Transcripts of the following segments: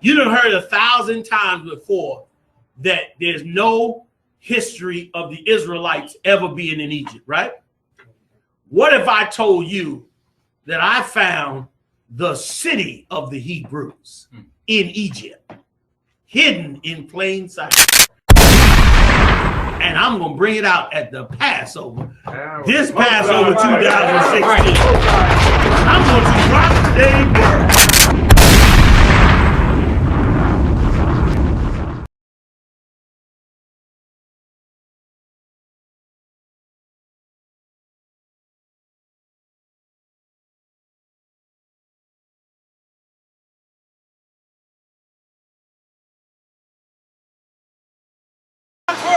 You done heard 1,000 times before that there's no history of the Israelites ever being in Egypt, right? What if I told you that I found the city of the Hebrews in Egypt, hidden in plain sight? And I'm going to bring it out at the Passover. This Passover 2016. I'm going to rock today's world.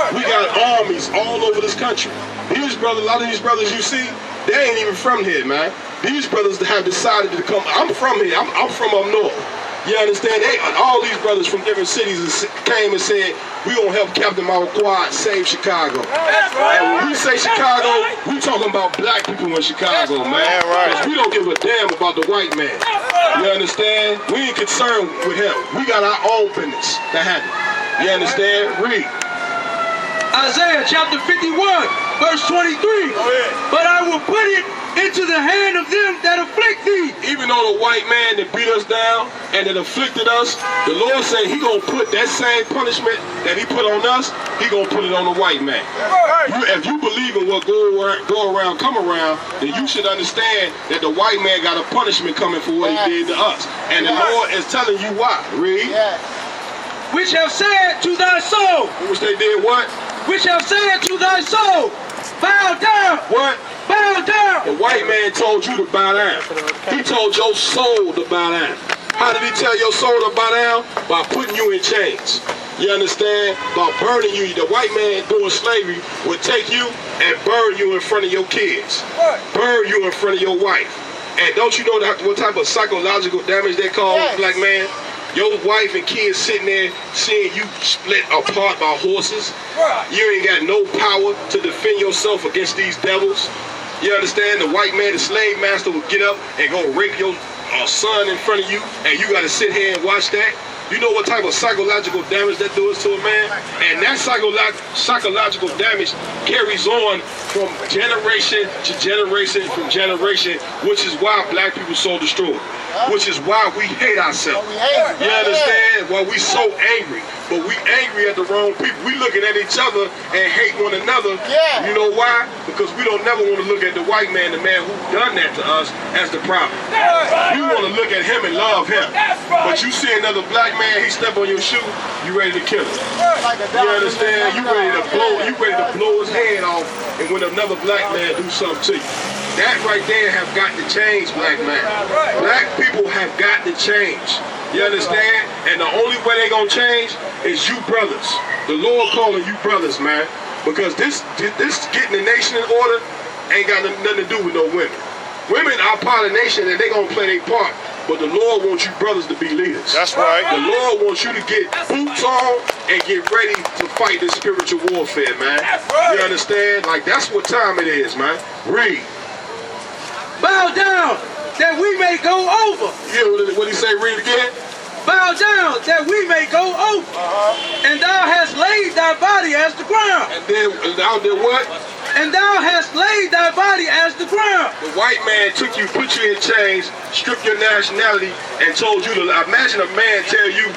We got armies all over this country. These brothers, a lot of these brothers you see, they ain't even from here, man. These brothers have decided to come. I'm from here. I'm from up north. You understand? All these brothers from different cities came and said, we gonna help Captain Quad save Chicago. And when we say Chicago, we talking about black people in Chicago, man. Because we don't give a damn about the white man. You understand? We ain't concerned with him. We got our own business to handle. You understand? Read. Isaiah chapter 51, verse 23. But I will put it into the hand of them that afflict thee. Even though the white man that beat us down and that afflicted us, the Lord said he gonna put that same punishment that he put on us, he gonna put it on the white man. If you believe in what go around, come around, then you should understand that the white man got a punishment coming for what he did to us. And the Lord is telling you why. Read. Which have said to thy soul. Which they did what? Which have said to thy soul, bow down. What? Bow down. The white man told you to bow down. He told your soul to bow down. How did he tell your soul to bow down? By putting you in chains. You understand? By burning you. The white man doing slavery would take you and burn you in front of your kids. Burn you in front of your wife. And don't you know what type of psychological damage they cause black man? Your wife and kids sitting there seeing you split apart by horses. You ain't got no power to defend yourself against these devils. You understand? The white man, the slave master, will get up and go rape your son in front of you, and you got to sit here and watch that. You know what type of psychological damage that does to a man? And that psychological damage carries on from generation to generation from generation, which is why black people so destroyed. Which is why we hate ourselves. You understand? Why we so angry. But we angry at the wrong people. We looking at each other and hate one another. You know why? Because we don't never want to look at the white man, the man who done that to us, as the problem. We want to look at him and love him. But you see another black man, he step on your shoe, you ready to kill him. You understand? You ready to blow his head off, and when another black man do something to you. That right there have got to change, black man. Black people have got to change. You understand? And the only way they gonna change is you brothers. The Lord calling you brothers, man. Because this getting the nation in order ain't got nothing to do with no women. Women are part of the nation and they gonna play their part. But the Lord wants you brothers to be leaders. That's right. The Lord wants you to get boots on and get ready to fight this spiritual warfare, man. You understand? Like, that's what time it is, man. Read. Bow down, that we may go over. You hear what he say? Read again. Bow down, that we may go over. And thou hast laid thy body as the ground. And then thou did what? And thou hast laid thy body as the ground. The white man took you, put you in chains, stripped your nationality, and told you to. Imagine a man tell you,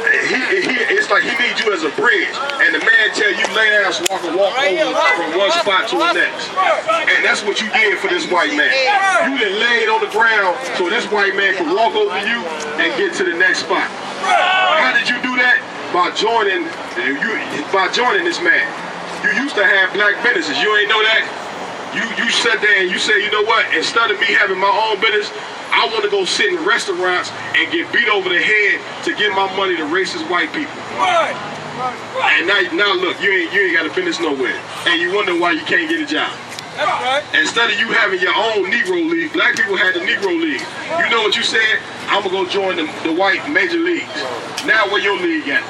it's like he needs you as a bridge, and the man tell you lay down so I can walk over from one spot to the next. And that's what you did for this white man. You done laid on the ground so this white man could walk over you and get to the next spot. How did you do that? By joining this man. You used to have black businesses. You ain't know that? You sat there and you said, you know what? Instead of me having my own business, I want to go sit in restaurants and get beat over the head to give my money to racist white people. And now look, you ain't got a business nowhere. And you wonder why you can't get a job. Instead of you having your own Negro League, black people had the Negro League. You know what you said? I'm going to go join the white major leagues. Now where your league at?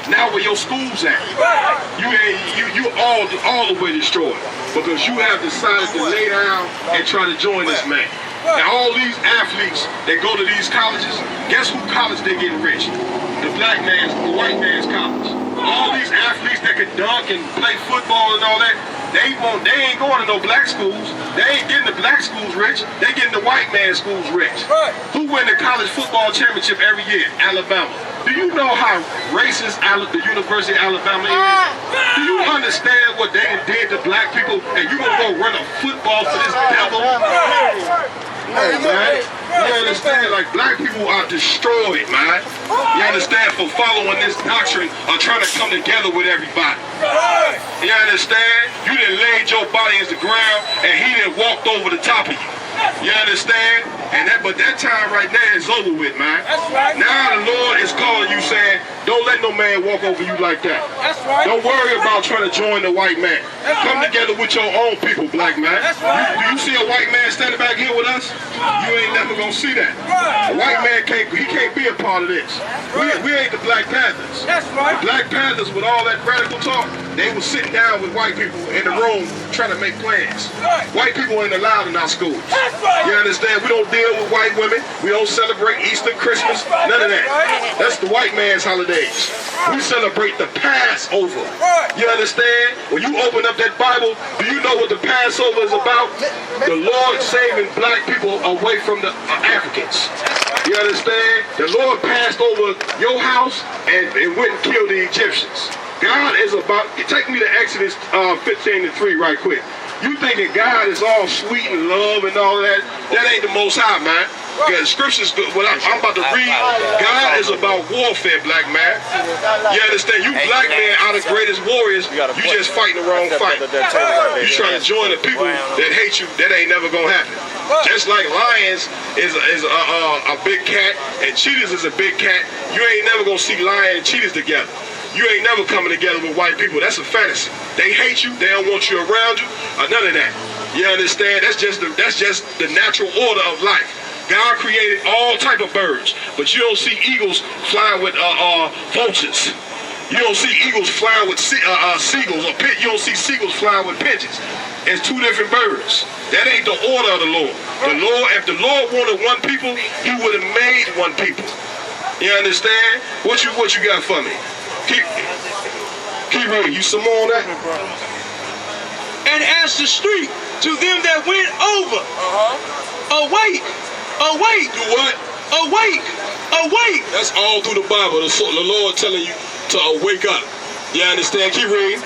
Now where your school's at? You all the way destroyed because you have decided to lay down and try to join this man. Now all these athletes that go to these colleges, guess who college they getting rich? The white man's college. All these athletes that can dunk and play football and all that, they ain't going to no black schools. They ain't getting the black schools rich. They getting the white man's schools rich. Right. Who win the college football championship every year? Alabama. Do you know how racist the University of Alabama is? Do you understand what they did to black people? And you gonna go run a football for this devil? Hey, man. You understand? Like, black people are destroyed, man. You understand? For following this doctrine or trying to come together with everybody. You understand? You done laid your body into the ground and he done walked over the top of you. You understand? But that time right now is over with, man. That's right. Now the Lord is calling you, saying, don't let no man walk over you like that. That's right. Don't worry about trying to join the white man. Come together with your own people, black man. That's right. Do you see a white man standing back here with us? You ain't never gonna see that. Right. A white man can't be a part of this. We ain't the Black Panthers. That's right. The Black Panthers, with all that radical talk, they were sitting down with white people in the room trying to make plans. Right. White people ain't allowed in our schools. That's right. You understand? We don't deal with white women. We don't celebrate Easter, Christmas, none of that. That's the white man's holidays. We celebrate the Passover. You understand? When you open up that Bible, do you know what the Passover is about? The Lord saving black people away from the Africans. You understand? The Lord passed over your house and went and killed the Egyptians. God is about, take me to Exodus 15:3 right quick. You thinking God is all sweet and love and all that? That ain't the Most High, man. Yeah, the scriptures, what I'm about to read, God is about warfare, black man. You understand? You black men are the greatest warriors. You just fighting the wrong fight. You trying to join the people that hate you. That ain't never gonna happen. Just like lions is a big cat and cheetahs is a big cat, you ain't never gonna see lion and cheetahs together. You ain't never coming together with white people. That's a fantasy. They hate you. They don't want you around you. None of that. You understand? That's just the natural order of life. God created all type of birds, but you don't see eagles flying with vultures. You don't see eagles flying with seagulls or you don't see seagulls flying with pigeons. It's two different birds. That ain't the order of the Lord. If the Lord wanted one people, He would have made one people. You understand? What you got for me? Keep reading. You some more on that? And as the street to them that went over, awake, awake, Do what? awake, awake. That's all through the Bible. The Lord telling you to wake up. You understand? Keep reading.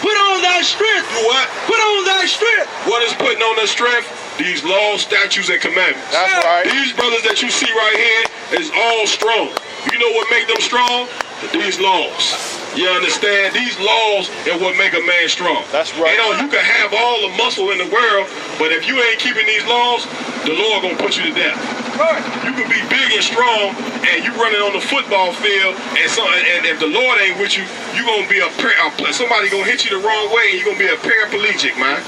Put on thy strength. Do what? Put on thy strength. What is putting on their strength? These laws, statutes, and commandments. That's right. These brothers that you see right here is all strong. You know what make them strong? These laws. You understand? These laws are what make a man strong. That's right. You can have all the muscle in the world, but if you ain't keeping these laws, the Lord gonna put you to death. Right. You can be big and strong, and you running on the football field, and if the Lord ain't with you, you gonna be somebody gonna hit you the wrong way, and you gonna be a paraplegic, man.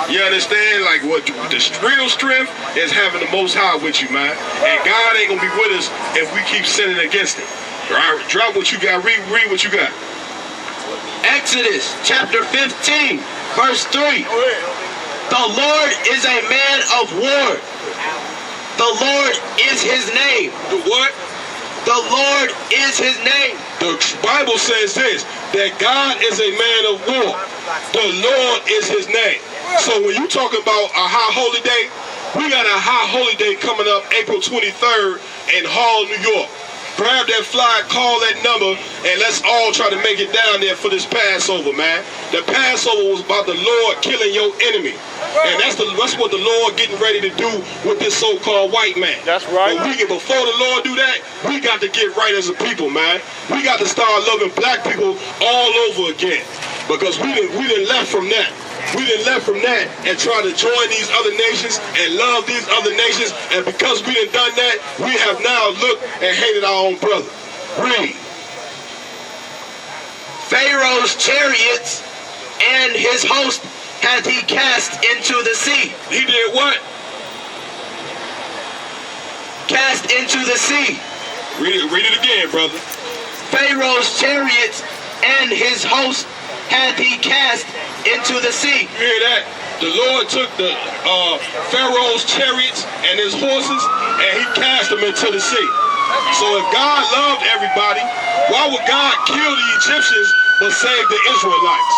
You understand? Like, what the real strength is having the Most High with you, man. And God ain't gonna be with us if we keep sinning against Him. All right, drop what you got. Read what you got. Exodus chapter 15, verse 3. The Lord is a man of war. The Lord is His name. The what? The Lord is His name. The Bible says this, that God is a man of war. The Lord is His name. So when you talking about a high holy day, we got a high holy day coming up April 23rd in Hall, New York. Grab that flyer, call that number, and let's all try to make it down there for this Passover, man. The Passover was about the Lord killing your enemy. And that's what the Lord getting ready to do with this so-called white man. That's right. But before the Lord do that, we got to get right as a people, man. We got to start loving black people all over again. Because we done left from that. We done left from that and try to join these other nations and love these other nations. And because we done that, we have now looked and hated our own brother. Read. Pharaoh's chariots and his host hath he cast into the sea. He did what? Cast into the sea. Read it again, brother. Pharaoh's chariots and his host hath he cast into the sea. You hear that? the Lord took the Pharaoh's chariots and his horses, and he cast them into the sea. So if God loved everybody, why would God kill the Egyptians but save the Israelites?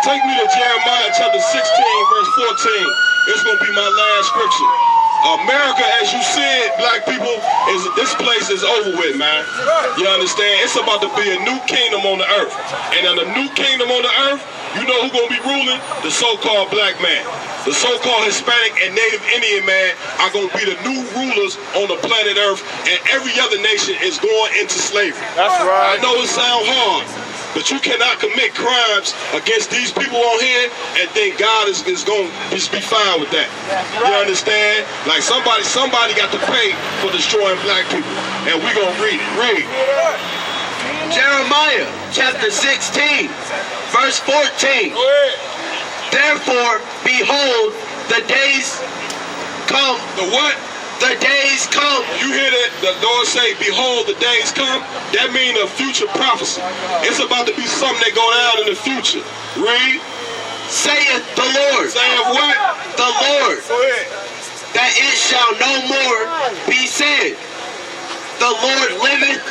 Take me to Jeremiah chapter 16, verse 14. It's going to be my last scripture. America, as you said, black people, this place is over with, man. You understand? It's about to be a new kingdom on the earth. And in the new kingdom on the earth, you know who's going to be ruling? The so-called black man. The so-called Hispanic and Native Indian man are going to be the new rulers on the planet earth, and every other nation is going into slavery. That's right. I know it sounds hard, but you cannot commit crimes against these people on here and think God is going to just be fine with that. You understand? Like somebody got to pay for destroying black people. And we're going to read it. Read. Jeremiah chapter 16, verse 14. Therefore, behold, the days come. The what? The days come. You hear that? The Lord say, behold, the days come. That means a future prophecy. It's about to be something that go down in the future. Read. Saith the Lord. Saith what? The Lord. Go ahead. That it shall no more be said, the Lord liveth,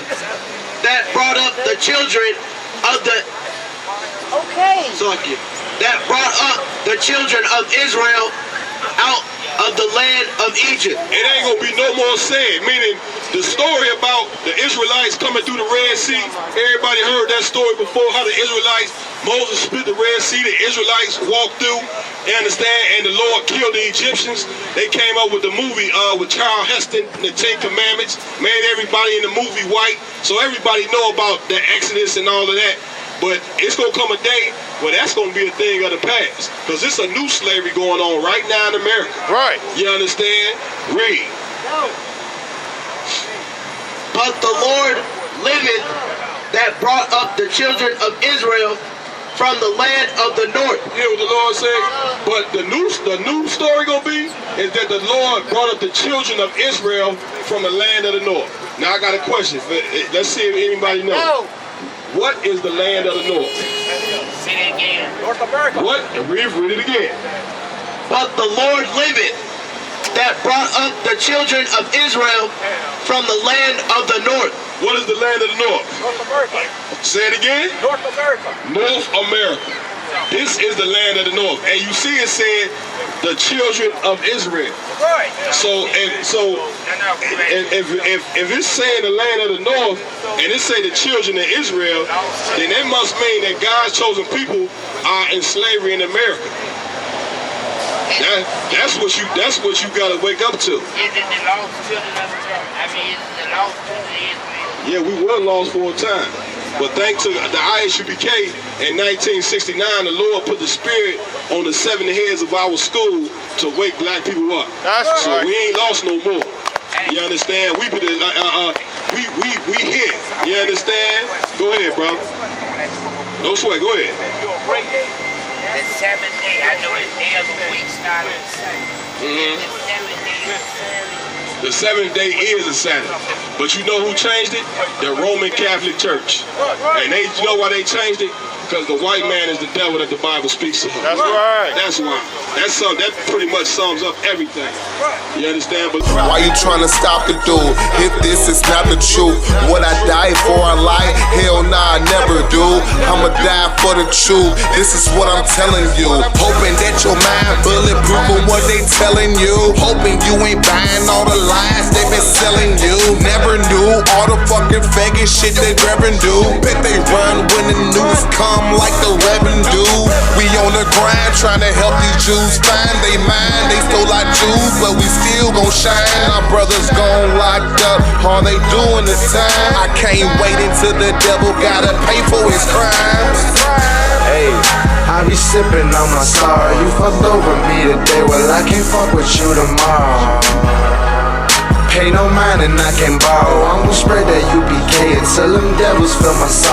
that brought up the children of the that brought up the children of Israel out of the land of Egypt. It ain't gonna be no more said, meaning the story about the Israelites coming through the Red Sea, everybody heard that story before, how the Israelites, Moses split the Red Sea, the Israelites walked through, you understand, and the Lord killed the Egyptians. They came up with the movie with Charles Heston, the 10 Commandments, made everybody in the movie white, so everybody know about the Exodus and all of that. But it's going to come a day where that's going to be a thing of the past. Because it's a new slavery going on right now in America. Right. You understand? Read. But the Lord liveth, that brought up the children of Israel from the land of the north. You hear what the Lord said? But the new story going to be is that the Lord brought up the children of Israel from the land of the north. Now I got a question. Let's see if anybody knows. What is the land of the north? Say it again. North America. What? Read it again. But the Lord liveth, that brought up the children of Israel from the land of the north. What is the land of the north? North America. Say it again. North America. North America. This is the land of the north. And you see it said the children of Israel. Right. So if it's saying the land of the north and it say the children of Israel, then that must mean that God's chosen people are in slavery in America. That's what you gotta wake up to. Is it the lost children of Israel? I mean, is it the lost children of Israel? Yeah, we were lost for a time. But thanks to the I.S.U.P.K. in 1969, the Lord put the spirit on the 7 heads of our school to wake black people up. That's so right. We ain't lost no more. You understand? We here. You understand? Go ahead, bro. No sweat. Go ahead. The 7th day, I know it's day of the week started on Saturday. The 7th day is a Sabbath. But you know who changed it? The Roman Catholic Church. And you know why they changed it? Because the white man is the devil that the Bible speaks of. That's right. That's why. That pretty much sums up everything. You understand? But why you trying to stop the dude? If this is not the truth, would I die for a lie? Hell nah, I never do. I'ma die for the truth. This is what I'm telling you. Hoping that your mind bulletproof for what they telling you. Hoping you ain't buying all the lies they been selling you. Never knew all the fucking faggot shit they grabbing do. Bet they run when the news come like the Reverend do. We on the grind trying to help these Jews find they mind. They stole our Jews, but we still gon' shine. Our brothers gon' locked up, all they doing is time. I can't wait until the devil gotta pay for his crimes. Hey, I be sipping on my sorrow. You fucked over me today, well I can't fuck with you tomorrow. Pay no mind and I can borrow. I'm gon' spread that U.P.K. until them devils feel my sorrow.